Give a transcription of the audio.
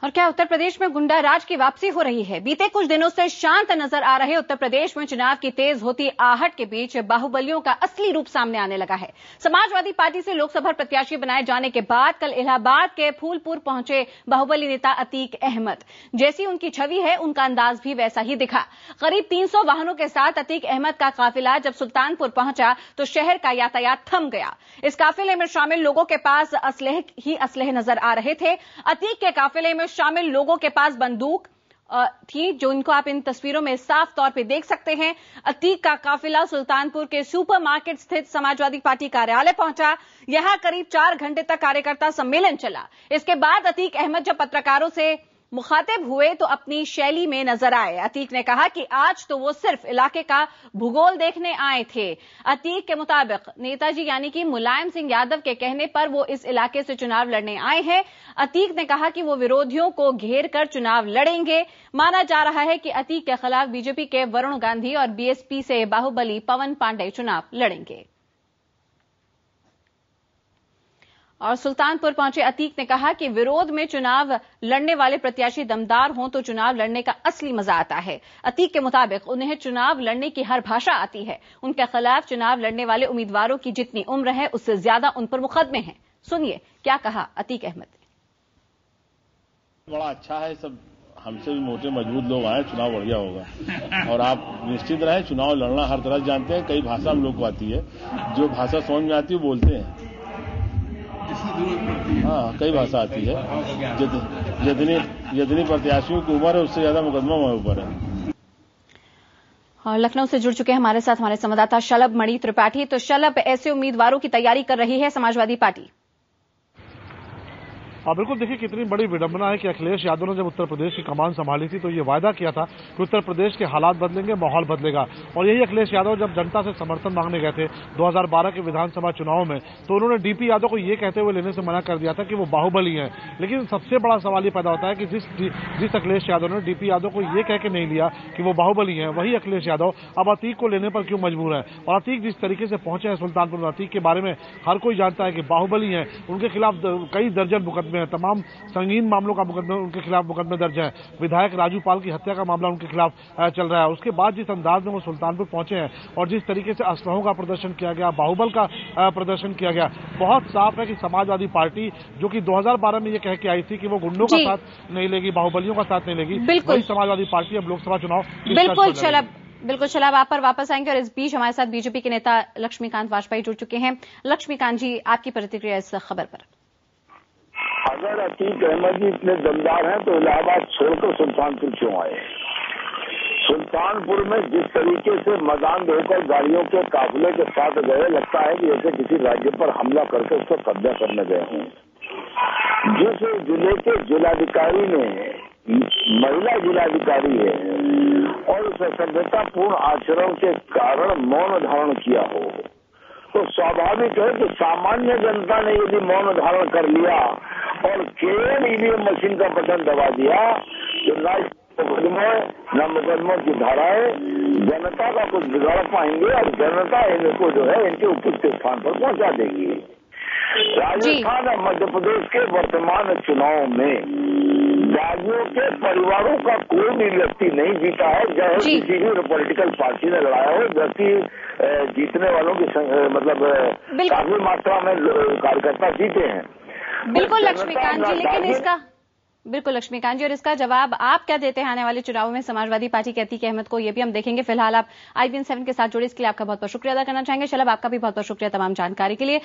और क्या उत्तर प्रदेश में गुंडा राज की वापसी हो रही है? बीते कुछ दिनों से शांत नजर आ रहे उत्तर प्रदेश में चुनाव की तेज होती आहट के बीच बाहुबलियों का असली रूप सामने आने लगा है। समाजवादी पार्टी से लोकसभा प्रत्याशी बनाए जाने के बाद कल इलाहाबाद के फूलपुर पहुंचे बाहुबली नेता अतीक अहमद। जैसी उनकी छवि है, उनका अंदाज भी वैसा ही दिखा। करीब 300 वाहनों के साथ अतीक अहमद का काफिला जब सुल्तानपुर पहुंचा तो शहर का यातायात थम गया। इस काफिले में शामिल लोगों के पास असलहे नजर आ रहे थे। अतीक के काफिले में शामिल लोगों के पास बंदूक थी, जो इनको आप इन तस्वीरों में साफ तौर पे देख सकते हैं। अतीक का काफिला सुल्तानपुर के सुपरमार्केट स्थित समाजवादी पार्टी कार्यालय पहुंचा। यहां करीब 4 घंटे तक कार्यकर्ता सम्मेलन चला। इसके बाद अतीक अहमद जब पत्रकारों से मुखातिब हुए तो अपनी शैली में नजर आए। अतीक ने कहा कि आज तो वो सिर्फ इलाके का भूगोल देखने आए थे। अतीक के मुताबिक नेताजी यानी कि मुलायम सिंह यादव के कहने पर वो इस इलाके से चुनाव लड़ने आए हैं। अतीक ने कहा कि वो विरोधियों को घेर कर चुनाव लड़ेंगे। माना जा रहा है कि अतीक के खिलाफ बीजेपी के वरुण गांधी और बीएसपी से बाहुबली पवन पांडे चुनाव लड़ेंगे। और सुल्तानपुर पहुंचे अतीक ने कहा कि विरोध में चुनाव लड़ने वाले प्रत्याशी दमदार हों तो चुनाव लड़ने का असली मजा आता है। अतीक के मुताबिक उन्हें चुनाव लड़ने की हर भाषा आती है। उनके खिलाफ चुनाव लड़ने वाले उम्मीदवारों की जितनी उम्र है उससे ज्यादा उन पर मुकदमे हैं। सुनिए क्या कहा अतीक अहमद ने। बड़ा अच्छा है, सब हमसे भी मोटे मजबूत लोग आए, चुनाव बढ़िया होगा। और आप निश्चित रहे, चुनाव लड़ना हर तरह जानते हैं। कई भाषा हम लोग को आती है, जो भाषा समझ में आती है बोलते हैं। हाँ, कई भाषा आती है। जितनी प्रत्याशियों की उम्र है उससे ज्यादा मुकदमा हमारे ऊपर है। और लखनऊ से जुड़ चुके हैं हमारे साथ हमारे संवाददाता शलभ मणि त्रिपाठी। तो शलभ, ऐसे उम्मीदवारों की तैयारी कर रही है समाजवादी पार्टी? बिल्कुल, देखिए कितनी बड़ी विडंबना है कि अखिलेश यादव ने जब उत्तर प्रदेश की कमान संभाली थी तो ये वायदा किया था कि उत्तर प्रदेश के हालात बदलेंगे, माहौल बदलेगा। और यही अखिलेश यादव जब जनता से समर्थन मांगने गए थे 2012 के विधानसभा चुनाव में, तो उन्होंने डीपी यादव को ये कहते हुए लेने से मना कर दिया था कि वो बाहुबली हैं। लेकिन सबसे बड़ा सवाल ये पैदा होता है कि जिस अखिलेश यादव ने डीपी यादव को ये कह के नहीं लिया कि वो बाहुबली हैं, वही अखिलेश यादव अब अतीक को लेने पर क्यों मजबूर है। और अतीक जिस तरीके से पहुंचे हैं सुल्तानपुर में, अतीक के बारे में हर कोई जानता है कि बाहुबली हैं। उनके खिलाफ कई दर्जन मुकदमे हैं, तमाम संगीन मामलों का मुकदमा उनके खिलाफ मुकदमे दर्ज है। विधायक राजू पाल की हत्या का मामला उनके खिलाफ चल रहा है। उसके बाद जिस अंदाज में वो सुल्तानपुर पहुंचे हैं और जिस तरीके से असलहों का प्रदर्शन किया गया, बाहुबल का प्रदर्शन किया गया, बहुत साफ है कि समाजवादी पार्टी जो कि 2012 में ये कह के आई थी कि वो गुंडों का साथ नहीं लेगी, बाहुबलियों का साथ नहीं लेगी, वही समाजवादी पार्टी अब लोकसभा चुनाव बिल्कुल शलभ आप पर वापस आएंगे। और इस बीच हमारे साथ बीजेपी के नेता लक्ष्मीकांत वाजपेयी जुड़ चुके हैं। लक्ष्मीकांत जी, आपकी प्रतिक्रिया इस खबर पर? अगर अतीक अहमद जी इतने दमदार हैं तो इलाहाबाद छोड़कर सुल्तानपुर क्यों आए? सुल्तानपुर में जिस तरीके से मैदान होकर गाड़ियों के काफिले के साथ गए, लगता है कि जैसे किसी राज्य पर हमला करके उसको कब्जा करने गए हैं। जिस जिले के जिलाधिकारी ने महिला जिलाधिकारी है और उस असभ्यतापूर्ण आचरण के कारण मौन धारण किया हो, तो स्वाभाविक है कि सामान्य जनता ने यदि मौन धारण कर लिया और केवल ईवीएम मशीन का बटन दबा दिया तो न मुकदमों न मुकदमों की धाराएं जनता का कुछ बिगाड़ पाएंगे और जनता इनको जो है इनके उपयुक्त स्थान पर पहुंचा देगी। राजस्थान और मध्य प्रदेश के वर्तमान चुनाव में बागियों के परिवारों का कोई भी व्यक्ति नहीं जीता है, चाहे किसी भी पॉलिटिकल पार्टी ने लड़ाया हो। व्यक्ति जीतने वालों की मतलब काफी मात्रा में कार्यकर्ता जीते हैं। बिल्कुल लक्ष्मीकांत जी, लेकिन इसका बिल्कुल लक्ष्मीकांत जी, और इसका जवाब आप क्या देते हैं आने वाले चुनावों में समाजवादी पार्टी के अतीक अहमद को? ये भी हम देखेंगे। फिलहाल आप IBN 7 के साथ जुड़े, इसके लिए आपका बहुत बहुत शुक्रिया अदा करना चाहेंगे। शलभ, आपका भी बहुत बहुत शुक्रिया तमाम जानकारी के लिए।